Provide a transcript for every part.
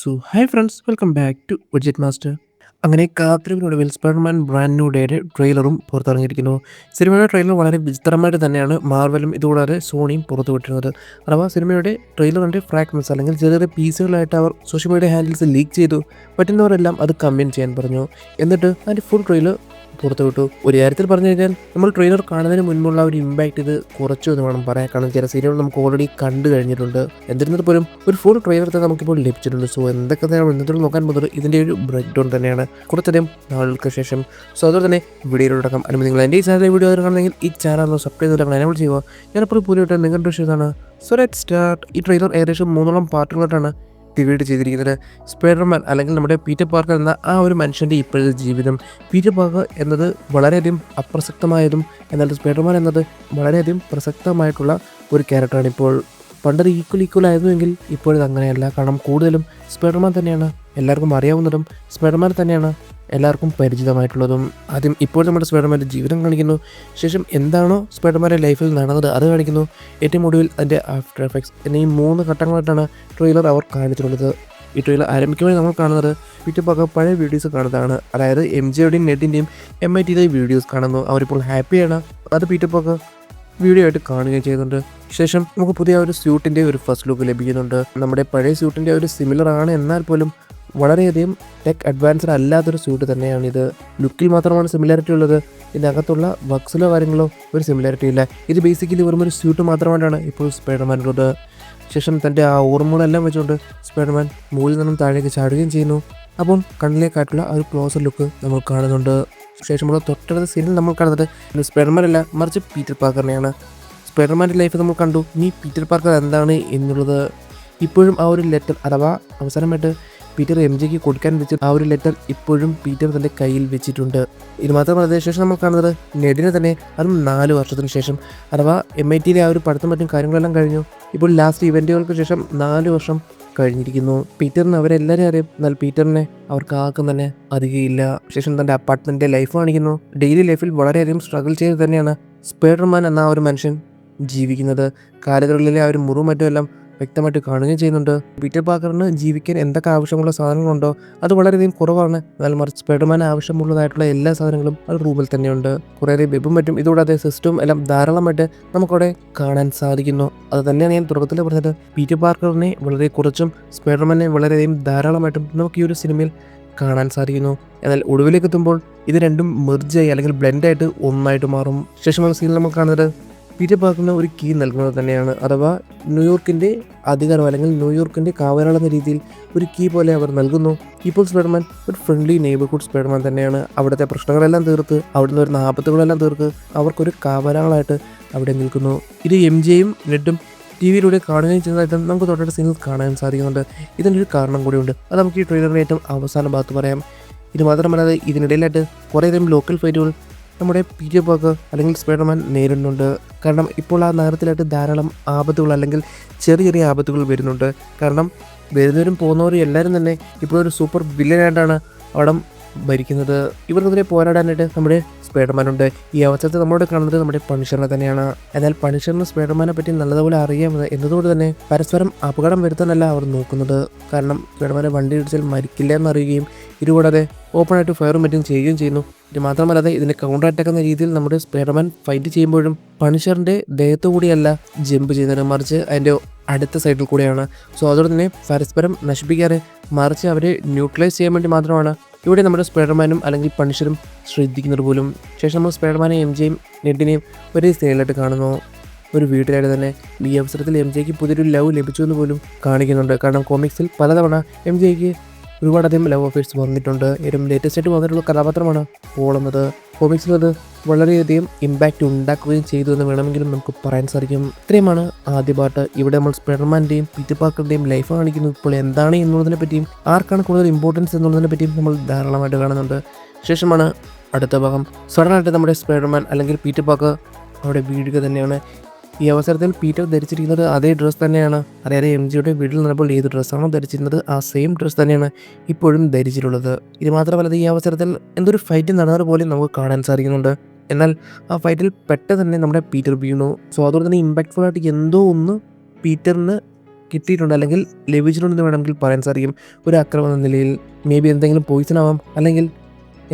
Hi friends, welcome back to widget master. അങ്ങനെ കാത്തിരിപ്പിനൊടുവിൽ Spiderman brand new ഡേയുടെ ട്രെയിലറും പുറത്തിറങ്ങിയിരിക്കുന്നു. സിനിമയുടെ ട്രെയിലർ വളരെ വിചിത്രമായിട്ട് തന്നെയാണ് മാർവലും ഇതുകൂടാതെ സോണിയും പുറത്തുവിട്ടിരുന്നത്. അഥവാ സിനിമയുടെ ട്രെയിലറിൻ്റെ ഫ്രാഗ്മെൻറ്റ്സ് അല്ലെങ്കിൽ ചെറിയ ചെറിയ പീസുകളായിട്ട് അവർ സോഷ്യൽ മീഡിയ ഹാൻഡിൽസ് ലീക്ക് ചെയ്തു. പറ്റുന്നവരെല്ലാം അത് കമൻറ്റ് ചെയ്യാൻ പറഞ്ഞു. എന്നിട്ട് അതിൻ്റെ ഫുൾ ട്രെയിലർ പുറത്തുവിട്ടു. ഒരു കാര്യത്തിൽ പറഞ്ഞു കഴിഞ്ഞാൽ നമ്മൾ ട്രെയിലർ കാണുന്നതിന് മുൻപുള്ള ഒരു ഇമ്പാക്റ്റ് ഇത് കുറച്ചു എന്ന് വേണം പറയാൻ. കാരണം ചില സീനുകൾ നമുക്ക് ഓൾറെഡി കണ്ടു കഴിഞ്ഞിട്ടുണ്ട്. എന്നിരുന്നാൽ പോലും ഒരു ഫുൾ ട്രെയിലർ തന്നെ നമുക്കിപ്പോൾ ലഭിച്ചിട്ടുണ്ട്. സോ എന്തൊക്കെ നമ്മൾ ഇന്നത്തെ നോക്കാൻ പോകുന്നത് ഇതിൻ്റെ ഒരു ബ്രേക്ക് ഡൗൺ തന്നെയാണ് കുറച്ചധികം നാളുകൾക്ക് ശേഷം. സോ അതുപോലെ തന്നെ വീഡിയോയിലടക്കം അനുമതി നിങ്ങൾ എൻ്റെ ഈ ചാനലിൽ വീഡിയോ കാണുന്നെങ്കിൽ ഈ ചാനൽ ഒന്ന് സബ്സ്ക്രൈബ് ചെയ്തിട്ട് എനേബിൾ ചെയ്യുക. ഞാനിപ്പോൾ പുതിയ നിങ്ങളുടെ ഇഷ്ടമാണ്. So let start. ഈ ട്രെയിലർ ഏകദേശം 3 പാർട്ടുകളായിട്ടാണ് ഡിവൈഡ് ചെയ്തിരിക്കുന്നത്. സ്പൈഡർമാൻ അല്ലെങ്കിൽ നമ്മുടെ പീറ്റർ പാർക്കർ എന്ന ആ ഒരു മനുഷ്യൻ്റെ ഇപ്പോഴത്തെ ജീവിതം. പീറ്റർ പാർക്കർ എന്നത് വളരെയധികം അപ്രസക്തമായതും എന്നാൽ സ്പൈഡർമാൻ എന്നത് വളരെയധികം പ്രസക്തമായിട്ടുള്ള ഒരു ക്യാരക്ടറാണ്. ഇപ്പോൾ പണ്ടത് ഈക്വൽ ആയിരുന്നുവെങ്കിൽ ഇപ്പോഴത് അങ്ങനെയല്ല. കാരണം കൂടുതലും സ്പൈഡർമാൻ തന്നെയാണ് എല്ലാവർക്കും അറിയാവുന്നതും സ്പൈഡർമാൻ തന്നെയാണ് എല്ലാവർക്കും പരിചിതമായിട്ടുള്ളതും. ആദ്യം ഇപ്പോൾ നമ്മുടെ സ്പൈഡർമാൻ്റെ ജീവിതം കാണിക്കുന്നു. ശേഷം എന്താണോ സ്പൈഡർമാൻ്റെ ലൈഫിൽ നടന്നത് അത് കാണിക്കുന്നു. ഏറ്റവും ഒടുവിൽ അതിൻ്റെ ആഫ്റ്റർ എഫക്ട്സ് എന്നീ 3 ഘട്ടങ്ങളായിട്ടാണ് ട്രെയിലർ അവർ കാണിച്ചിട്ടുള്ളത്. ഈ ട്രെയിലർ ആരംഭിക്കുമ്പോൾ നമ്മൾ കാണുന്നത് പീറ്റർ പാർക്കർ പഴയ വീഡിയോസ് കാണുന്നതാണ്. അതായത് MJയുടെയും നെറ്റിൻ്റെയും MITയുടെയും വീഡിയോസ് കാണുന്നു. അവരിപ്പോൾ ഹാപ്പിയാണ്. അത് പീറ്റർ പാർക്കർ വീഡിയോ ആയിട്ട് കാണുകയും ചെയ്യുന്നുണ്ട്. ശേഷം നമുക്ക് പുതിയ ഒരു സ്യൂട്ടിൻ്റെ ഒരു ഫസ്റ്റ് ലുക്ക് ലഭിക്കുന്നുണ്ട്. നമ്മുടെ പഴയ സ്യൂട്ടിൻ്റെ ഒരു സിമിലർ ആണ് എന്നാൽ പോലും വളരെയധികം ടെക് അഡ്വാൻസ്ഡ് അല്ലാത്തൊരു സ്യൂട്ട് തന്നെയാണിത്. ലുക്കിൽ മാത്രമാണ് സിമിലാരിറ്റി ഉള്ളത്. ഇതിനകത്തുള്ള വർക്ക്സിലോ കാര്യങ്ങളോ ഒരു സിമിലാരിറ്റി ഇല്ല. ഇത് ബേസിക്കലി വെറും ഒരു സ്യൂട്ട് മാത്രമായിട്ടാണ് ഇപ്പോൾ സ്പൈഡർമാനുള്ളത്. ശേഷം തൻ്റെ ആ ഓർമ്മകളെല്ലാം വെച്ചുകൊണ്ട് സ്പൈഡർമാൻ മുകളിൽ നിന്നും താഴേക്ക് ചാടുകയും ചെയ്യുന്നു. അപ്പോൾ കണ്ണിലേക്കായിട്ടുള്ള ഒരു ക്ലോസർ ലുക്ക് നമ്മൾ കാണുന്നുണ്ട്. ശേഷമുള്ള തൊട്ടടുത്ത സീനിൽ നമ്മൾ കാണുന്നത് സ്പൈഡർമാൻ അല്ല മറിച്ച് പീറ്റർ പാർക്കറിനെയാണ്. സ്പൈഡർമാൻ്റെ ലൈഫ് നമ്മൾ കണ്ടു. ഇനി പീറ്റർ പാർക്കർ എന്താണ് എന്നുള്ളത് ഇപ്പോഴും ആ ഒരു ലെറ്റർ അഥവാ അവസാനമായിട്ട് പീറ്റർ MJക്ക് കൊടുക്കാൻ വെച്ച ആ ഒരു ലെറ്റർ ഇപ്പോഴും പീറ്റർ തൻ്റെ കയ്യിൽ വെച്ചിട്ടുണ്ട്. ഇത് മാത്രമല്ല ശേഷം നമ്മൾ കാണുന്നത് നെഡിനെ തന്നെ, അതും 4 വർഷത്തിന് ശേഷം. അഥവാ MITയിലെ ആ ഒരു പഠിത്തം മറ്റും കാര്യങ്ങളെല്ലാം കഴിഞ്ഞു. ഇപ്പോൾ ലാസ്റ്റ് ഇവൻറ്റുകൾക്ക് ശേഷം 4 വർഷം കഴിഞ്ഞിരിക്കുന്നു. പീറ്ററിന് അവരെല്ലാവരും അറിയാം. എന്നാൽ പീറ്ററിനെ അവർക്ക് ആർക്കും തന്നെ അറിയുകയില്ല. ശേഷം തൻ്റെ അപ്പാർട്ട്മെൻറ്റിൻ്റെ ലൈഫ് കാണിക്കുന്നു. ഡെയിലി ലൈഫിൽ വളരെയധികം സ്ട്രഗിൾ ചെയ്ത് തന്നെയാണ് സ്പൈഡർമാൻ എന്ന ആ ഒരു മനുഷ്യൻ ജീവിക്കുന്നത്. കാലുകളിലെ ആ ഒരു മുറിവും മറ്റും എല്ലാം വ്യക്തമായിട്ട് കാണുകയും ചെയ്യുന്നുണ്ട്. പീറ്റർ പാർക്കറിന് ജീവിക്കാൻ എന്തൊക്കെ ആവശ്യമുള്ള സാധനങ്ങളുണ്ടോ അത് വളരെയധികം കുറവാണ്. എന്നാൽ മറിച്ച് സ്പൈഡർമാൻ ആവശ്യമുള്ളതായിട്ടുള്ള എല്ലാ സാധനങ്ങളും അത് റൂമിൽ തന്നെയുണ്ട്. കുറേയധികം വെബും മറ്റും ഇതുകൂടാതെ സിസ്റ്റവും എല്ലാം ധാരാളമായിട്ട് നമുക്കവിടെ കാണാൻ സാധിക്കുന്നു. അത് തന്നെയാണ് ഞാൻ തുടക്കത്തിൽ പറഞ്ഞത്. പീറ്റർ പാർക്കറിനെ വളരെ കുറച്ചും സ്പൈഡർമാനെ വളരെയധികം ധാരാളമായിട്ടും നമുക്ക് ഈ ഒരു സിനിമയിൽ കാണാൻ സാധിക്കുന്നു. എന്നാൽ ഒടുവിലേക്ക് എത്തുമ്പോൾ ഇത് രണ്ടും മെർജായി അല്ലെങ്കിൽ ബ്ലെൻഡായിട്ട് ഒന്നായിട്ട് മാറും. ശേഷമുള്ള സീനിൽ നമ്മൾ കാണുന്നത് പീറ്റർ പാർക്കറിന് ഒരു കീ നൽകുന്നത് തന്നെയാണ്. അഥവാ ന്യൂയോർക്കിൻ്റെ അധികാരം അല്ലെങ്കിൽ ന്യൂയോർക്കിൻ്റെ കാവലാളെന്ന രീതിയിൽ ഒരു കീ പോലെ അവർ നൽകുന്നു. ഇപ്പോൾ സ്പൈഡർമാൻ ഒരു ഫ്രണ്ട്ലി നെയ്ബർഹുഡ് സ്പൈഡർമാൻ തന്നെയാണ്. അവിടുത്തെ പ്രശ്നങ്ങളെല്ലാം തീർത്ത് അവിടുന്ന് വരുന്ന ആപത്തുകളെല്ലാം തീർത്ത് അവർക്കൊരു കാവലാളായിട്ട് അവിടെ നിൽക്കുന്നു. ഇത് MJയും നെഡും TV-യിലൂടെ കാണുകയും ചെയ്യുന്നതായിട്ട് നമുക്ക് തൊട്ടടുത്ത സീനിൽ കാണാൻ സാധിക്കുന്നുണ്ട്. ഇതിനൊരു കാരണം കൂടിയുണ്ട്. അത് നമുക്ക് ഈ ട്രെയിലറിൻ്റെ ഏറ്റവും അവസാന ഭാഗത്ത് പറയാം. ഇത് മാത്രമല്ലാതെ ഇതിനിടയിലായിട്ട് കുറേയധികം ലോക്കൽ ഫൈറ്റുകൾ നമ്മുടെ പീറ്റർ പാർക്കർ അല്ലെങ്കിൽ സ്പൈഡർമാൻ നേരിടുന്നുണ്ട്. കാരണം ഇപ്പോൾ ആ നഗരത്തിലായിട്ട് ധാരാളം ആപത്തുകൾ അല്ലെങ്കിൽ ചെറിയ ചെറിയ ആപത്തുകൾ വരുന്നുണ്ട്. കാരണം വരുന്നവരും പോകുന്നവരും എല്ലാവരും തന്നെ ഇപ്പോഴൊരു സൂപ്പർ വില്ലനായിട്ടാണ് അവിടെ ഭരിക്കുന്നത്. ഇവർക്കെതിരെ പോരാടാനായിട്ട് നമ്മുടെ സ്പൈഡർമാനുണ്ട്. ഈ അവസരത്തിൽ നമ്മളോട് കാണുന്നത് നമ്മുടെ പണിഷറിനെ തന്നെയാണ്. എന്നാൽ പണിഷറിന് സ്പൈഡർമാനെ പറ്റി നല്ലതുപോലെ അറിയാമെന്ന് എന്നതുകൊണ്ട് തന്നെ പരസ്പരം അപകടം വരുത്താനല്ല അവർ നോക്കുന്നത്. കാരണം സ്പൈഡർമാനെ വണ്ടി ഇടിച്ചാൽ മരിക്കില്ല എന്നറിയുകയും ഇതുകൂടാതെ ഓപ്പണായിട്ട് ഫയറും മറ്റും ചെയ്യുകയും ചെയ്യുന്നു. ഇത് മാത്രമല്ലാതെ ഇതിനെ കൗണ്ടർ അറ്റാക്ക് എന്ന രീതിയിൽ നമ്മുടെ സ്പൈഡർമാൻ ഫൈറ്റ് ചെയ്യുമ്പോഴും പണിഷറിൻ്റെ ദേഹത്തു കൂടിയല്ല ജമ്പ് ചെയ്യുന്നത്, മറിച്ച് അതിൻ്റെ അടുത്ത സൈഡിൽ കൂടെയാണ്. സോ അതോടെ തന്നെ പരസ്പരം നശിപ്പിക്കാറ് മറിച്ച് അവരെ ന്യൂട്രലൈസ് ചെയ്യാൻ വേണ്ടി മാത്രമാണ് ഇവിടെ നമ്മുടെ സ്പൈഡർമാനും അല്ലെങ്കിൽ പണിഷറും ശ്രദ്ധിക്കുന്നത് പോലും. ശേഷം നമ്മൾ സ്പൈഡർമാനെയും MJയും നെഡിനെയും ഒരേ സീനിലായിട്ട് കാണുന്നു. ഒരു വീട്ടിലായിട്ട് തന്നെ ഈ അവസരത്തിൽ MJക്ക് പുതിയൊരു ലവ് ലഭിച്ചു എന്ന് പോലും കാണിക്കുന്നുണ്ട്. കാരണം കോമിക്സിൽ പലതവണ MJക്ക് ഒരുപാടധികം ലവ് അഫെയർസ് വന്നിട്ടുണ്ട്. ഏറ്റവും ലേറ്റസ്റ്റ് ആയിട്ട് വന്നിട്ടുള്ള കഥാപാത്രമാണ് പോൾ എന്നത്. കോമിക്സിൽ അത് വളരെയധികം ഇമ്പാക്റ്റ് ഉണ്ടാക്കുകയും ചെയ്തു എന്ന് വേണമെങ്കിലും നമുക്ക് പറയാൻ സാധിക്കും. ഇത്രയുമാണ് ആദ്യ പാർട്ട്. ഇവിടെ നമ്മൾ സ്പൈഡർമാൻ്റെയും പീറ്റർ പാർക്കറിൻ്റെയും ലൈഫ് കാണിക്കുന്നു. ഇപ്പോൾ എന്താണ് എന്നുള്ളതിനെ പറ്റിയും ആർക്കാണ് കൂടുതൽ ഇമ്പോർട്ടൻസ് എന്നുള്ളതിനെ പറ്റിയും നമ്മൾ ധാരാളമായിട്ട് കാണുന്നുണ്ട്. ശേഷമാണ് അടുത്ത ഭാഗം. സഡനായിട്ട് നമ്മുടെ സ്പൈഡർമാൻ അല്ലെങ്കിൽ പീറ്റർ പാർക്കർ അവിടെ വീഴുക തന്നെയാണ്. ഈ അവസരത്തിൽ പീറ്റർ ധരിച്ചിരിക്കുന്നത് അതേ ഡ്രസ്സ് തന്നെയാണ്. അതായത് MJയുടെ വീട്ടിൽ നിന്നപ്പോൾ ഏത് ഡ്രസ്സാണോ ധരിച്ചിരുന്നത് ആ സെയിം ഡ്രസ്സ് തന്നെയാണ് ഇപ്പോഴും ധരിച്ചിട്ടുള്ളത്. ഇത് മാത്രമല്ല ഈ അവസരത്തിൽ എന്തൊരു ഫൈറ്റ് നടന്നത് പോലെ നമുക്ക് കാണാൻ സാധിക്കുന്നുണ്ട്. എന്നാൽ ആ ഫൈറ്റിൽ പെട്ടെന്ന് തന്നെ നമ്മുടെ പീറ്റർ വീണു. സോ അതുകൊണ്ട് തന്നെ ഇമ്പാക്റ്റ്ഫുൾ ആയിട്ട് എന്തോ ഒന്ന് പീറ്ററിന് കിട്ടിയിട്ടുണ്ട് അല്ലെങ്കിൽ ലഭിച്ചിട്ടുണ്ടെന്ന് വേണമെങ്കിൽ പറയാൻ സാധിക്കും. ഒരു അക്രമം എന്ന നിലയിൽ മേ ബി എന്തെങ്കിലും പോയിസൺ ആവാം, അല്ലെങ്കിൽ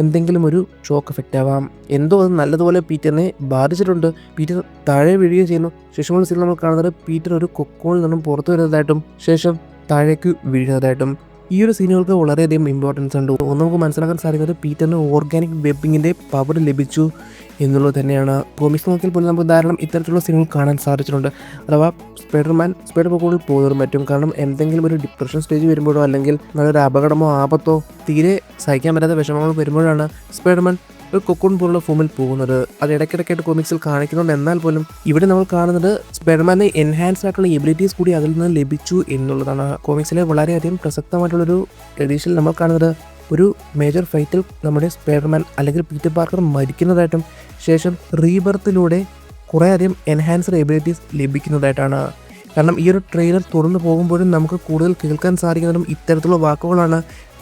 എന്തെങ്കിലും ഒരു ഷോക്ക് എഫക്റ്റ് ആവാം. എന്തോ അത് നല്ലതുപോലെ പീറ്ററിനെ ബാധിച്ചിട്ടുണ്ട്. പീറ്റർ താഴെ വീഴുകയും ചെയ്യുന്നു. ശേഷമുള്ള സീൻ നമ്മൾ കാണുന്നത് പീറ്റർ ഒരു കൊക്കോണിൽ നിന്നും പുറത്തു വരുന്നതായിട്ടും ശേഷം താഴേക്ക് വീഴുന്നതായിട്ടും. ഈ ഒരു സീനുകൾക്ക് വളരെയധികം ഇമ്പോർട്ടൻസ് ഉണ്ട്. ഒന്ന് നമുക്ക് മനസ്സിലാക്കാൻ സാധിക്കുന്നത് പീറ്ററിന് ഓർഗാനിക് വെബിങ്ങിൻ്റെ പവർ ലഭിച്ചു എന്നുള്ളത് തന്നെയാണ്. കോമിക്സ് നോക്കിയാൽ പോലും നമുക്ക് ധാരാളം ഇത്തരത്തിലുള്ള സീനുകൾ കാണാൻ സാധിച്ചിട്ടുണ്ട്. അഥവാ സ്പൈഡർ പൊക്കോണിൽ പോകുന്നതും മറ്റും. കാരണം എന്തെങ്കിലും ഒരു ഡിപ്രഷൻ സ്റ്റേജ് വരുമ്പോഴോ അല്ലെങ്കിൽ നല്ലൊരു അപകടമോ ആപത്തോ തീരെ സഹിക്കാൻ പറ്റാത്ത വിഷമങ്ങൾ വരുമ്പോഴാണ് സ്പൈഡർമാൻ ഒരു കൊക്കോൺ പോലുള്ള ഫോമിൽ പോകുന്നത്. അത് ഇടയ്ക്കിടയ്ക്കായിട്ട് കോമിക്സിൽ കാണിക്കുന്നുണ്ട്. എന്നാൽ പോലും ഇവിടെ നമ്മൾ കാണുന്നത് സ്പൈഡർമാന് എൻഹാൻസ് ആയിട്ടുള്ള എബിലിറ്റീസ് കൂടി അതിൽ നിന്ന് ലഭിച്ചു എന്നുള്ളതാണ്. കോമിക്സിലെ വളരെയധികം പ്രസക്തമായിട്ടുള്ളൊരു എഡിഷനിൽ നമ്മൾ കാണുന്നത് ഒരു മേജർ ഫൈറ്റിൽ നമ്മുടെ സ്പൈഡർമാൻ അല്ലെങ്കിൽ പീറ്റർ പാർക്കർ മരിക്കുന്നതായിട്ടും ശേഷം റീബർത്തിലൂടെ കുറേയധികം എൻഹാൻസ്ഡ് എബിലിറ്റീസ് ലഭിക്കുന്നതായിട്ടാണ്. കാരണം ഈ ഒരു ട്രെയിലർ തുറന്നു പോകുമ്പോഴും നമുക്ക് കൂടുതൽ കേൾക്കാൻ സാധിക്കുന്നതും ഇത്തരത്തിലുള്ള വാക്കുകളാണ്.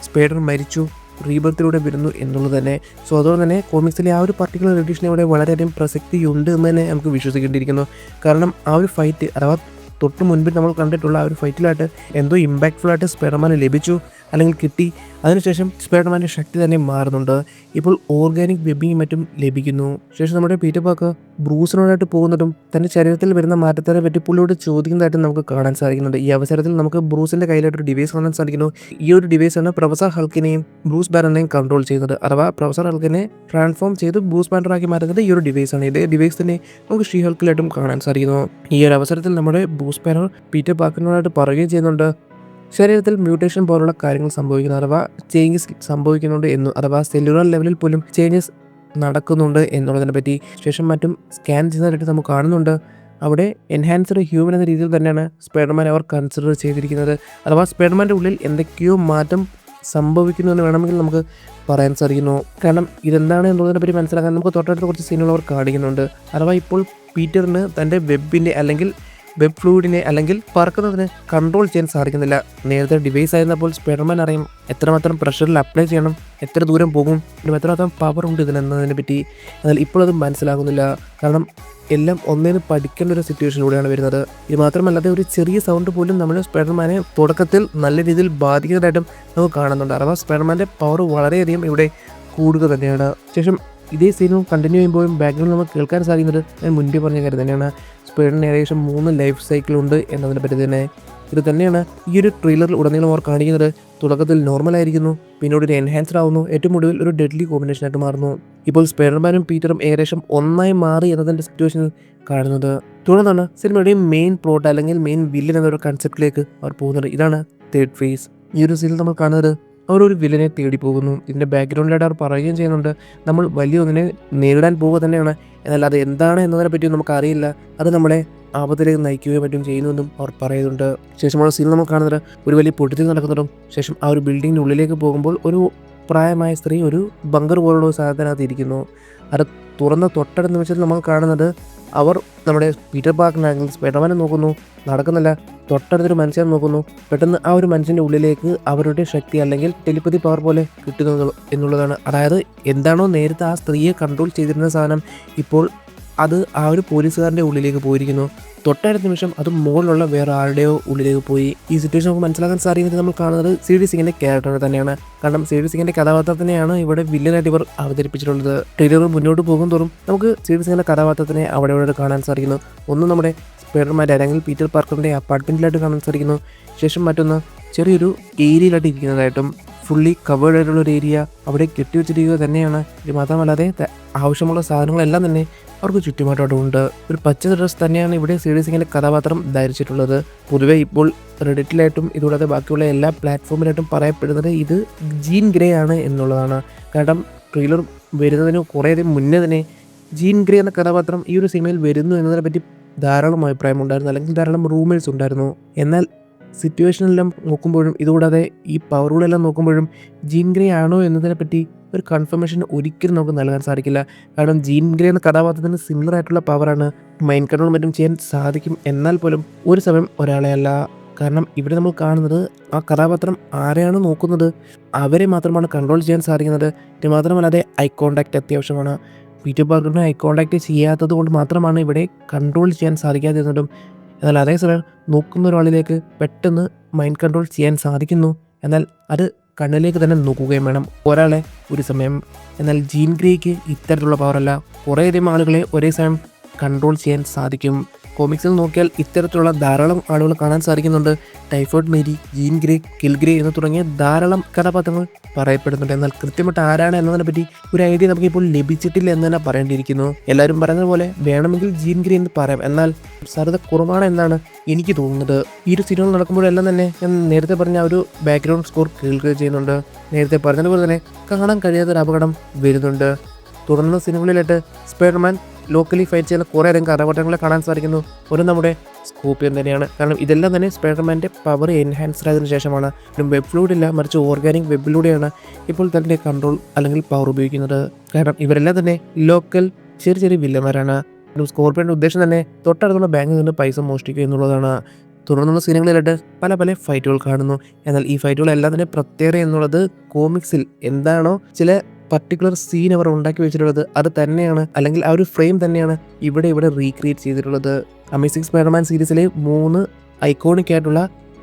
സ്പൈഡർ മരിച്ചു, റീബർത്തിലൂടെ വരുന്നു എന്നുള്ളത് തന്നെ. സോ അതുകൊണ്ട് തന്നെ കോമിക്സിലെ ആ ഒരു പർട്ടിക്കുലർ എഡിഷനെ ഇവിടെ വളരെയധികം പ്രസക്തിയുണ്ട് എന്ന് തന്നെ നമുക്ക് വിശ്വസിക്കേണ്ടിയിരിക്കുന്നു. കാരണം ആ ഒരു ഫൈറ്റ് അഥവാ തൊട്ട് മുൻപിൽ നമ്മൾ കണ്ടിട്ടുള്ള ആ ഒരു ഫൈറ്റിലായിട്ട് എന്തോ ഇമ്പാക്റ്റ്ഫുൾ ആയിട്ട് സ്പൈഡർമാന് ലഭിച്ചു അല്ലെങ്കിൽ കിട്ടി. അതിനുശേഷം സ്പൈഡർമാൻ്റെ ശക്തി തന്നെ മാറുന്നുണ്ട്. ഇപ്പോൾ ഓർഗാനിക് വെബിങ് മറ്റും ലഭിക്കുന്നു. ശേഷം നമ്മുടെ പീറ്റർ പാർക്കർ ബ്രൂസിനോടായിട്ട് പോകുന്നതും തൻ്റെ ശരീരത്തിൽ വരുന്ന മാറ്റത്തിനെ പറ്റി പുള്ളിയോട് ചോദിക്കുന്നതായിട്ട് നമുക്ക് കാണാൻ സാധിക്കുന്നുണ്ട്. ഈ അവസരത്തിൽ നമുക്ക് ബ്രൂസിൻ്റെ കയ്യിലായിട്ടൊരു ഡിവൈസ് കാണാൻ സാധിക്കുന്നു. ഈ ഒരു ഡിവൈസാണ് പ്രൊഫസർ ഹൾക്കിനെയും ബ്രൂസ് ബാനറിനെയും കൺട്രോൾ ചെയ്യുന്നത്. അഥവാ പ്രൊഫസർ ഹൾക്കിനെ ട്രാൻസ്ഫോം ചെയ്ത് ബ്രൂസ് ബാനറാക്കി മാറ്റുന്നത് ഈ ഒരു ഡിവൈസാണ്. ഇതേ ഡിവൈസ് തന്നെ നമുക്ക് ഷീ ഹൾക്കിലായിട്ടും കാണാൻ സാധിക്കുന്നു. ഈ ഒരു അവസരത്തിൽ നമ്മുടെ ബ്രൂസ് ബാനർ പീറ്റർ പാർക്കറിനോടായിട്ട് പറയുകയും ചെയ്യുന്നുണ്ട് ശരീരത്തിൽ മ്യൂട്ടേഷൻ പോലുള്ള കാര്യങ്ങൾ സംഭവിക്കുന്നു, അഥവാ ചേഞ്ചസ് സംഭവിക്കുന്നുണ്ട് എന്നും, അഥവാ സെല്ലുലാർ ലെവലിൽ പോലും ചേഞ്ചസ് നടക്കുന്നുണ്ട് എന്നുള്ളതിനെ പറ്റി. ശേഷം മറ്റും സ്കാൻ ചെയ്യുന്നതായിട്ട് നമുക്ക് കാണുന്നുണ്ട്. അവിടെ എൻഹാൻസ്ഡ് ഹ്യൂമൻ എന്ന രീതിയിൽ തന്നെയാണ് സ്പൈഡർമാൻ അവർ കൺസിഡർ ചെയ്തിരിക്കുന്നത്. അഥവാ സ്പൈഡർമാൻ്റെ ഉള്ളിൽ എന്തൊക്കെയോ മാറ്റം സംഭവിക്കുന്നു എന്ന് വേണമെങ്കിൽ നമുക്ക് പറയാൻ സാധിക്കുന്നു. കാരണം ഇതെന്താണ് എന്നുള്ളതിനെ പറ്റി മനസ്സിലാക്കാൻ നമുക്ക് തൊട്ടടുത്ത കുറച്ച് സീനുകൾ അവർ കാണിക്കുന്നുണ്ട്. അഥവാ ഇപ്പോൾ പീറ്ററിന് തൻ്റെ വെബിൻ്റെ അല്ലെങ്കിൽ വെബ് ഫ്ലൂയിഡിനെ അല്ലെങ്കിൽ പറക്കുന്നതിന് കൺട്രോൾ ചെയ്യാൻ സാധിക്കുന്നില്ല. നേരത്തെ ഡിവൈസ് ആയിരുന്നപ്പോൾ സ്പൈഡർമാൻ അറിയും എത്രമാത്രം പ്രഷറിൽ അപ്ലൈ ചെയ്യണം, എത്ര ദൂരം പോകും, എത്രമാത്രം പവർ ഉണ്ട് ഇതിനെന്നതിനെ പറ്റി. എന്നാൽ ഇപ്പോൾ അത് മനസ്സിലാകുന്നില്ല. കാരണം എല്ലാം ഒന്നേന്ന് പഠിക്കേണ്ട ഒരു സിറ്റുവേഷനിലൂടെയാണ് വരുന്നത്. ഇത് മാത്രമല്ലാതെ ഒരു ചെറിയ സൗണ്ട് പോലും നമ്മൾ സ്പൈഡർമാനെ തുടക്കത്തിൽ നല്ല രീതിയിൽ ബാധിക്കുന്നതായിട്ടും നമുക്ക് കാണുന്നുണ്ട്. അഥവാ സ്പൈഡർമാൻ്റെ പവർ വളരെയധികം ഇവിടെ കൂടുക തന്നെയാണ്. ശേഷം ഇതേ സീനും കണ്ടിന്യൂ ചെയ്യുമ്പോഴും ബാക്ക്ഗ്രൗണ്ടിൽ നമുക്ക് കേൾക്കാൻ സാധിക്കുന്നത് ഞാൻ മുൻപേ പറഞ്ഞ കാര്യം തന്നെയാണ്. സ്പൈഡറിന് ഏകദേശം 3 ലൈഫ് സൈക്കിളുണ്ട് എന്നതിനെ പറ്റി തന്നെ. ഇത് തന്നെയാണ് ഈ ഒരു ട്രെയിലറിൽ ഉടനീളം അവർ കാണിക്കുന്നത്. തുടക്കത്തിൽ നോർമലായിരിക്കുന്നു, പിന്നീട് ഒരു എൻഹാൻസ്ഡ് ആവുന്നു, ഏറ്റവും ഒടുവിൽ ഒരു ഡെഡ്ലി കോമ്പിനേഷനായിട്ട് മാറുന്നു. ഇപ്പോൾ സ്പൈഡർമാനും പീറ്ററും ഏകദേശം ഒന്നായി മാറി എന്നതിൻ്റെ സിറ്റുവേഷനിൽ കാണുന്നത്. തുടർന്നാണ് സിനിമയുടെ മെയിൻ പ്ലോട്ട് അല്ലെങ്കിൽ മെയിൻ വില്ലൻ എന്നൊരു കൺസെപ്റ്റിലേക്ക് അവർ പോകുന്നത്. ഇതാണ് തേർഡ് ഫേസ്. ഈ ഒരു സീനിൽ നമ്മൾ കാണുന്നത് അവർ ഒരു വില്ലനെ തേടി പോകുന്നു. ഇതിൻ്റെ ബാക്ക്ഗ്രൗണ്ടിലായിട്ട് അവർ പറയുകയും ചെയ്യുന്നുണ്ട് നമ്മൾ വലിയ ഒന്നിനെ നേരിടാൻ പോവുക തന്നെയാണ്, എന്നാൽ അത് എന്താണ് എന്നതിനെ പറ്റി നമുക്കറിയില്ല, അത് നമ്മളെ ആപത്തിലേക്ക് നയിക്കുകയും മറ്റും ചെയ്യുന്നതെന്നും അവർ പറയുന്നുണ്ട്. ശേഷമുള്ള സീൻ നമ്മൾ കാണുന്നത് ഒരു വലിയ പൊട്ടിത്തിൽ നടക്കുന്നതും ശേഷം ആ ഒരു ബിൽഡിങ്ങിൻ്റെ ഉള്ളിലേക്ക് പോകുമ്പോൾ ഒരു പ്രായമായ സ്ത്രീ ഒരു ബങ്കർ പോലുള്ള ഒരു സാധനത്തിനകത്ത് ഇരിക്കുന്നു. അത് തുറന്ന തൊട്ടടുത്ത നിമിഷത്തിൽ നമ്മൾ കാണുന്നത് അവർ നമ്മുടെ പീറ്റർ പാർക്കറിനാണെങ്കിൽ സ്പൈഡർമാനെ നോക്കുന്നു, നടക്കുന്നില്ല. തൊട്ടടുത്തൊരു മനുഷ്യനെ നോക്കുന്നു. പെട്ടെന്ന് ആ ഒരു മനുഷ്യൻ്റെ ഉള്ളിലേക്ക് അവരുടെ ശക്തി അല്ലെങ്കിൽ ടെലിപ്പതി പവർ പോലെ കിട്ടുന്നു എന്നുള്ളതാണ്. അതായത് എന്താണോ നേരത്തെ ആ സ്ത്രീയെ കൺട്രോൾ ചെയ്തിരുന്ന സാധനം ഇപ്പോൾ അത് ആ ഒരു പോലീസുകാരൻ്റെ ഉള്ളിലേക്ക് പോയിരിക്കുന്നു. തൊട്ടടുത്ത നിമിഷം അത് മുകളിലുള്ള വേറെ ആരുടെയോ ഉള്ളിലേക്ക് പോയി. ഈ സിറ്റുവേഷൻ നമുക്ക് മനസ്സിലാക്കാൻ സാധിക്കുന്നത് നമ്മൾ കാണുന്നത് സി.ഡി. സിങ്ങിൻ്റെ ക്യാരക്ടറിനെ തന്നെയാണ്. കാരണം സി.ഡി. സിങ്ങിൻ്റെ കഥാപാത്രത്തിനെയാണ് ഇവിടെ വില്ലനായിട്ട് ഇവർ അവതരിപ്പിച്ചിട്ടുള്ളത്. ട്രെയിലർ മുന്നോട്ട് പോകും തോറും നമുക്ക് സി.ഡി. സിങ്ങിൻ്റെ കഥാപാത്രത്തിനെ അവിടെ കാണാൻ സാധിക്കുന്നു. ഒന്ന് നമ്മുടെ സ്പൈഡർമാൻ്റെ അല്ലെങ്കിൽ പീറ്റർ പാർക്കറിൻ്റെ അപ്പാർട്ട്മെൻറ്റിലായിട്ട് കാണാൻ സാധിക്കുന്നു. ശേഷം മറ്റൊന്ന് ചെറിയൊരു ഏരിയയിലായിട്ട് ഇരിക്കുന്നതായിട്ടും ഫുള്ളി കവേർഡ് ആയിട്ടുള്ളൊരു ഏരിയ അവിടെ കെട്ടിവെച്ചിരിക്കുക തന്നെയാണ്. ഇത് മാത്രമല്ലാതെ ആവശ്യമുള്ള സാധനങ്ങളെല്ലാം തന്നെ അവർക്ക് ചുറ്റുമാട്ടോട്ടുണ്ട്. ഒരു പച്ച ഡ്രസ് തന്നെയാണ് ഇവിടെ സി.ഡി. സിങ്ങിൻ്റെ കഥാപാത്രം ധരിച്ചിട്ടുള്ളത്. പൊതുവെ ഇപ്പോൾ റെഡിറ്റിലായിട്ടും ഇതുകൂടാതെ ബാക്കിയുള്ള എല്ലാ പ്ലാറ്റ്ഫോമിലായിട്ടും പറയപ്പെടുന്നത് ഇത് ജീൻ ഗ്രേ ആണ് എന്നുള്ളതാണ്. കാരണം ട്രെയിലർ വരുന്നതിന് കുറേയധികം മുന്നേ തന്നെ ജീൻ ഗ്രേ എന്ന കഥാപാത്രം ഈ ഒരു സിനിമയിൽ വരുന്നു എന്നതിനെ പറ്റി ധാരാളം അഭിപ്രായമുണ്ടായിരുന്നു, അല്ലെങ്കിൽ ധാരാളം റൂമേഴ്സ് ഉണ്ടായിരുന്നു. എന്നാൽ സിറ്റുവേഷനെല്ലാം നോക്കുമ്പോഴും ഇതുകൂടാതെ ഈ പവറുകളെല്ലാം നോക്കുമ്പോഴും ജീൻ ഗ്രേ ആണോ എന്നതിനെപ്പറ്റി ഒരു കൺഫർമേഷൻ ഒരിക്കലും നമുക്ക് നൽകാൻ സാധിക്കില്ല. കാരണം ജീൻ ഗ്രേ എന്ന കഥാപാത്രത്തിന് സിമിലർ ആയിട്ടുള്ള പവറാണ്. മൈൻഡ് കൺട്രോൾ മറ്റും ചെയ്യാൻ സാധിക്കും, എന്നാൽ പോലും ഒരു സമയം ഒരാളെ അല്ല. കാരണം ഇവിടെ നമ്മൾ കാണുന്നത് ആ കഥാപാത്രം ആരെയാണ് നോക്കുന്നത് അവരെ മാത്രമാണ് കൺട്രോൾ ചെയ്യാൻ സാധിക്കുന്നത്. ഇത് മാത്രമല്ലാതെ ഐ കോണ്ടാക്റ്റ് അത്യാവശ്യമാണ്. പീറ്റർ പാർക്കറിന് ഐ കോണ്ടാക്റ്റ് ചെയ്യാത്തത് കൊണ്ട് മാത്രമാണ് ഇവിടെ കൺട്രോൾ ചെയ്യാൻ സാധിക്കാതിരുന്നതും. എന്നാൽ അതേസമയം നോക്കുന്ന ഒരാളിലേക്ക് പെട്ടെന്ന് മൈൻഡ് കൺട്രോൾ ചെയ്യാൻ സാധിക്കുന്നു. എന്നാൽ അത് കണ്ണിലേക്ക് തന്നെ നോക്കുകയും വേണം ഒരാളെ ഒരു സമയം. എന്നാൽ ജീൻ ഗ്രേക്ക് ഇത്തരത്തിലുള്ള പവറല്ല. കുറേയധികം ആളുകളെ ഒരേ സമയം കൺട്രോൾ ചെയ്യാൻ സാധിക്കും. കോമിക്സിൽ നോക്കിയാൽ ഇത്തരത്തിലുള്ള ധാരാളം ആളുകൾ കാണാൻ സാധിക്കുന്നുണ്ട്. ടൈഫോയിഡ് മേരി, ജീൻ ഗ്രേ, കിൽഗ്രേ എന്ന് തുടങ്ങിയ ധാരാളം കഥാപാത്രങ്ങൾ പറയപ്പെടുന്നുണ്ട്. എന്നാൽ കൃത്യമായിട്ട് ആരാണ് എന്നതിനെ പറ്റി ഒരു ഐഡിയ നമുക്ക് ഇപ്പോൾ ലഭിച്ചിട്ടില്ല എന്ന് തന്നെ പറയേണ്ടിയിരിക്കുന്നു. എല്ലാവരും പറയുന്നത് പോലെ വേണമെങ്കിൽ ജീൻ ഗ്രേ എന്ന് പറയാം, എന്നാൽ സാധ്യത കുറവാണ് എന്നാണ് എനിക്ക് തോന്നുന്നത്. ഈ ഒരു സിനിമ നടക്കുമ്പോഴെല്ലാം തന്നെ ഞാൻ നേരത്തെ പറഞ്ഞ ഒരു ബാക്ക്ഗ്രൗണ്ട് സ്കോർ കേൾക്കുകയും ചെയ്യുന്നുണ്ട്. നേരത്തെ പറഞ്ഞതുപോലെ തന്നെ കാണാൻ കഴിയാത്തൊരു അപകടം വരുന്നുണ്ട്. തുടർന്ന് സിനിമകളിലായിട്ട് സ്പൈഡർമാൻ ലോക്കലി ഫൈറ്റ് ചെയ്യുന്ന കുറേയധികം കഥാപാത്രങ്ങളെ കാണാൻ സാധിക്കുന്നു. ഒരു നമ്മുടെ സ്കോപ്പിയൻ തന്നെയാണ്. കാരണം ഇതെല്ലാം തന്നെ സ്പൈഡർമാൻ്റെ പവർ എൻഹാൻസ്ഡ് ആയതിനു ശേഷമാണ്. വെബ് ഫ്ലൂയിഡില്ല, മറിച്ച് ഓർഗാനിക് വെബിലൂടെയാണ് ഇപ്പോൾ തൻ്റെ കൺട്രോൾ അല്ലെങ്കിൽ പവർ ഉപയോഗിക്കുന്നത്. കാരണം ഇവരെല്ലാം തന്നെ ലോക്കൽ ചെറിയ ചെറിയ വില്ലന്മാരാണ്. സ്കോർപ്പിയൻ്റെ ഉദ്ദേശം തന്നെ തൊട്ടടുത്തുള്ള ബാങ്കിൽ നിന്ന് പൈസ മോഷ്ടിക്കുക എന്നുള്ളതാണ്. തുടർന്നുള്ള സീനുകളിലായിട്ട് പല പല ഫൈറ്റുകൾ കാണുന്നു. എന്നാൽ ഈ ഫൈറ്റുകളെല്ലാം തന്നെ പ്രത്യേകത എന്നുള്ളത് കോമിക്സിൽ എന്താണോ ചില പർട്ടിക്കുലർ സീൻ അവർ ഉണ്ടാക്കി വെച്ചിട്ടുള്ളത് അത് തന്നെയാണ്, അല്ലെങ്കിൽ ആ ഒരു ഫ്രെയിം തന്നെയാണ് ഇവിടെ റീക്രിയേറ്റ് ചെയ്തിട്ടുള്ളത്. അമേസിംഗ് സ്പൈഡർമാൻ സീരീസിലെ 3 ഐക്കോണിക് ആയിട്ടുള്ള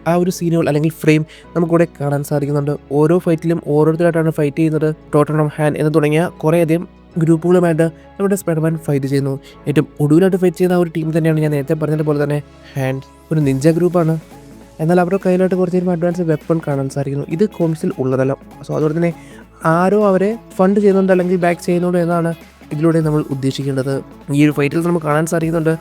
ആ ഒരു സീനുകൾ അല്ലെങ്കിൽ ഫ്രെയിം നമുക്കിവിടെ കാണാൻ സാധിക്കുന്നുണ്ട്. ഓരോ ഫൈറ്റിലും ഓരോരുത്തരായിട്ടാണ് ഫൈറ്റ് ചെയ്യുന്നത്. ടോട്ടനം ഹാൻ എന്ന് തുടങ്ങിയ കുറേയധികം ഗ്രൂപ്പുകളുമായിട്ട് നമ്മുടെ സ്പൈഡർമാൻ ഫൈറ്റ് ചെയ്യുന്നു. ഏറ്റവും ഒടുവിലായിട്ട് ഫൈറ്റ് ചെയ്യുന്ന ആ ഒരു ടീം തന്നെയാണ് ഞാൻ നേരത്തെ പറഞ്ഞതുപോലെ തന്നെ ഹാൻഡ്. ഒരു നിഞ്ച ഗ്രൂപ്പാണ്. എന്നാൽ അവരുടെ കയ്യിലായിട്ട് കുറച്ചേരും അഡ്വാൻസ് വെപ്പൺ കാണാൻ സാധിക്കുന്നു. ഇത് കോമിക്സിൽ ഉള്ളതല്ല. സോ അതുകൊണ്ട് തന്നെ ആരോ അവരെ ഫണ്ട് ചെയ്യുന്നുണ്ട് അല്ലെങ്കിൽ ബാക്ക് ചെയ്യുന്നുണ്ട് എന്നാണ് ഇതിലൂടെ നമ്മൾ ഉദ്ദേശിക്കേണ്ടത്. ഈ ഒരു ഫൈറ്റിൽ നമുക്ക് കാണാൻ സാധിക്കുന്നുണ്ട്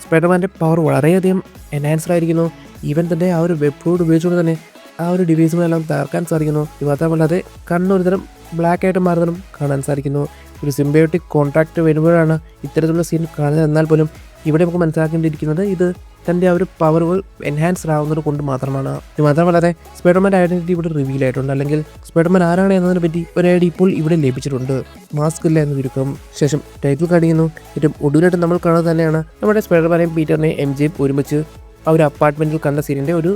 സ്പൈഡർമാൻ്റെ പവർ വളരെയധികം എൻഹാൻസ്ഡ് ആയിരിക്കുന്നു. ഈവൻ തന്നെ ആ ഒരു വെബ് ഫ്ലൂയിഡ് ഉപയോഗിച്ചുകൊണ്ട് തന്നെ ആ ഒരു ഡിവൈസുകളെല്ലാം തകർക്കാൻ സാധിക്കുന്നു. ഇത് മാത്രമല്ലാതെ കണ്ണൊരു തരം ബ്ലാക്ക് ആയിട്ട് മാറുന്നതും കാണാൻ സാധിക്കുന്നു. ഒരു സിംബയോട്ടിക് കോൺട്രാക്റ്റ് വരുമ്പോഴാണ് ഇത്തരത്തിലുള്ള സീൻ കാണുന്നത്. എന്നാൽ പോലും ഇവിടെ നമുക്ക് മനസ്സിലാക്കേണ്ടിയിരിക്കുന്നത് ഇത് തൻ്റെ ആ ഒരു പവറുകൾ എൻഹാൻസ്ഡ് ആവുന്നത് കൊണ്ട് മാത്രമാണ്. ഇത് മാത്രമല്ലാതെ സ്പൈഡർമാൻ്റെ ഐഡൻറ്റിറ്റി ഇവിടെ റിവീൽ ആയിട്ടുണ്ട്, അല്ലെങ്കിൽ സ്പൈഡർമാൻ ആരാണ് എന്നതിനെ പറ്റി ഒരു ഐഡിയ ഇപ്പോൾ ഇവിടെ ലഭിച്ചിട്ടുണ്ട്. മാസ്ക് ഇല്ല എന്ന് ചുരുക്കം. ശേഷം ടൈറ്റിൽ കാണിക്കുന്നു. ഏറ്റവും ഒടുവിലായിട്ട് നമ്മൾ കാണുന്നത് തന്നെയാണ് നമ്മുടെ സ്പൈഡർമാനെയും പീറ്ററിനെയും എംജെയും ഒരുമിച്ച് ആ ഒരു അപ്പാർട്ട്മെൻറ്റിൽ കണ്ട സീനിൻ്റെ ഒരു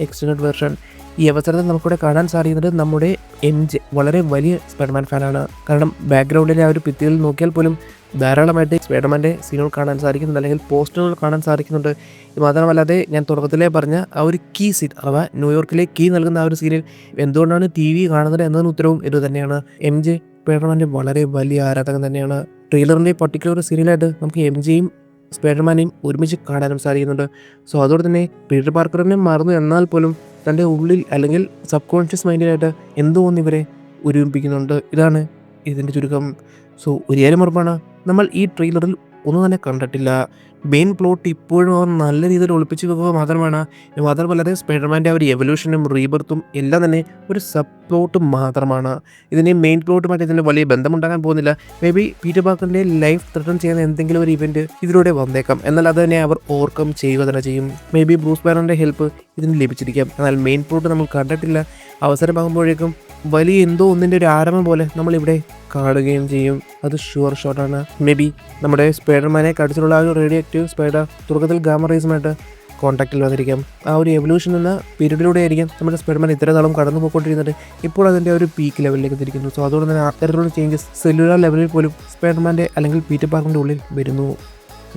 എക്സ്റ്റൻഡ് വെർഷൻ. ഈ അവസരത്തിൽ നമുക്കിവിടെ കാണാൻ സാധിക്കുന്നത് നമ്മുടെ എംജെ വളരെ വലിയ സ്പൈഡർമാൻ ഫാനാണ്. കാരണം ബാക്ക്ഗ്രൗണ്ടിലെ ആ ഒരു ഭിത്തിയിൽ നോക്കിയാൽ പോലും ധാരാളമായിട്ട് സ്പൈഡർമാൻ്റെ സീനുകൾ കാണാൻ സാധിക്കുന്നുണ്ട്, അല്ലെങ്കിൽ പോസ്റ്ററുകൾ കാണാൻ സാധിക്കുന്നുണ്ട്. ഇത് മാത്രമല്ലാതെ ഞാൻ തുടക്കത്തിലേ പറഞ്ഞ ആ ഒരു കീ സീൻ അഥവാ ന്യൂയോർക്കിലെ കീ നൽകുന്ന ആ ഒരു സീനിൽ എന്തുകൊണ്ടാണ് TV കാണുന്നത് എന്നതിന് ഉത്തരവും ഇത് തന്നെയാണ്. എംജെ സ്പൈഡർമാൻ്റെ വളരെ വലിയ ആരാധകൻ തന്നെയാണ്. ട്രെയിലറിൻ്റെ പർട്ടിക്കുലർ സീനിലായിട്ട് നമുക്ക് എംജെയും സ്പൈഡർമാനെയും ഒരുമിച്ച് കാണാനും സാധിക്കുന്നുണ്ട്. സോ അതോടെ തന്നെ പീറ്റർ പാർക്കറിനെ മറന്നു എന്നാൽ പോലും തൻ്റെ ഉള്ളിൽ അല്ലെങ്കിൽ സബ് കോൺഷ്യസ് മൈൻഡിലായിട്ട് എന്തോ ഒന്ന് ഇവരെ ഒരുമിപ്പിക്കുന്നുണ്ട്. ഇതാണ് ഇതിൻ്റെ ചുരുക്കം. സോ ഒരു കാര്യം ഉറപ്പാണ്, നമ്മൾ ഈ ട്രെയിലറിൽ ഒന്നും തന്നെ കണ്ടിട്ടില്ല. മെയിൻ പ്ലോട്ട് ഇപ്പോഴും അവർ നല്ല രീതിയിൽ ഒളിപ്പിച്ച് വെക്കുക മാത്രമാണ്. മാത്രമല്ലാതെ സ്പൈഡർമാൻ്റെ ആ ഒരു എവല്യൂഷനും റീബർത്തും എല്ലാം തന്നെ ഒരു സബ് പ്ലോട്ട് മാത്രമാണ്. ഇതിൻ്റെ മെയിൻ പ്ലോട്ടുമായിട്ട് ഇതിന് വലിയ ബന്ധമുണ്ടാകാൻ പോകുന്നില്ല. മേ ബി പീറ്റർ പാർക്കറിൻ്റെ ലൈഫ് ത്രെട്ടൺ ചെയ്യുന്ന എന്തെങ്കിലും ഒരു ഇവൻറ്റ് ഇതിലൂടെ വന്നേക്കാം. എന്നാൽ അത് തന്നെ അവർ ഓവർകം ചെയ്യുക തന്നെ ചെയ്യും. മേ ബി ബ്രൂസ് ബാനറിൻ്റെ ഹെൽപ്പ് ഇതിന് ലഭിച്ചിരിക്കാം. എന്നാൽ മെയിൻ പ്ലോട്ട് നമ്മൾ കണ്ടിട്ടില്ല. അവസരമാകുമ്പോഴേക്കും വലിയ എന്തോ ഒന്നിൻ്റെ ഒരു ആരംഭം പോലെ നമ്മളിവിടെ കാണുകയും ചെയ്യും. അത് ഷുവർ ഷോട്ടാണ്. മേ ബി നമ്മുടെ സ്പൈഡർമാനെ കടിച്ചിട്ടുള്ള ആ ഒരു റേഡിയോ ആക്റ്റീവ് സ്പൈഡർ തുടക്കത്തിൽ ഗാമ റേസുമായിട്ട് കോൺടാക്റ്റിൽ വന്നിരിക്കാം. ആ ഒരു എവല്യൂഷൻ എന്ന പീരീഡിലൂടെ ആയിരിക്കും നമ്മുടെ സ്പൈഡർമാൻ ഇത്ര നാളും കടന്നു പോയിക്കൊണ്ടിരുന്നത്. ഇപ്പോൾ അതിൻ്റെ ഒരു പീക്ക് ലെവലിലേക്ക് എത്തിയിരിക്കുന്നു. സോ അതുകൊണ്ട് തന്നെ അത്തരത്തിലുള്ള ചേഞ്ചസ് സെല്ലുലാർ ലെവലിൽ പോലും സ്പൈഡർമാൻ്റെ അല്ലെങ്കിൽ പീറ്റർ പാർക്കറിൻ്റെ ഉള്ളിൽ വരുന്നു.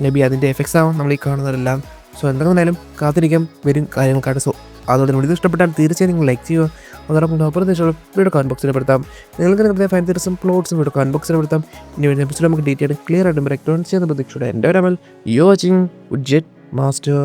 മേ ബി അതിൻ്റെ എഫക്ട്സ് ആവും നമ്മൾ ഈ കാണുന്നതെല്ലാം. സോ എന്തെങ്കിലും കാത്തിരിക്കാം വരും കാര്യങ്ങൾക്കായിട്ട്. സോ അതുകൊണ്ട് നിങ്ങൾ ഇത് ഇഷ്ടപ്പെട്ടാൽ തീർച്ചയായും നിങ്ങൾ ലൈക്ക് ചെയ്യുക. അതോടൊപ്പം അപ്രദേശം വീഡിയോ കമന്റ് ബോക്സിൽ പെടുത്താം. നിങ്ങൾക്ക് നിങ്ങളുടെ ഫൈൻ തീർച്ചയായും പ്ലോട്ട്സും വീഡിയോ കമന്റ് ബോക്സിൽ പെടുത്താം. ഇനി വരുന്ന എപ്പിസോഡ് നമുക്ക് ഡീറ്റെയിൽ ക്ലിയർ ആയിട്ടും റെക്ടോൺ ചെയ്യുന്ന പ്രതീക്ഷയുടെ എൻ്റെ ഒരു യു വാച്ചിങ് ഉഡ്ജെറ്റ് മാസ്റ്റർ.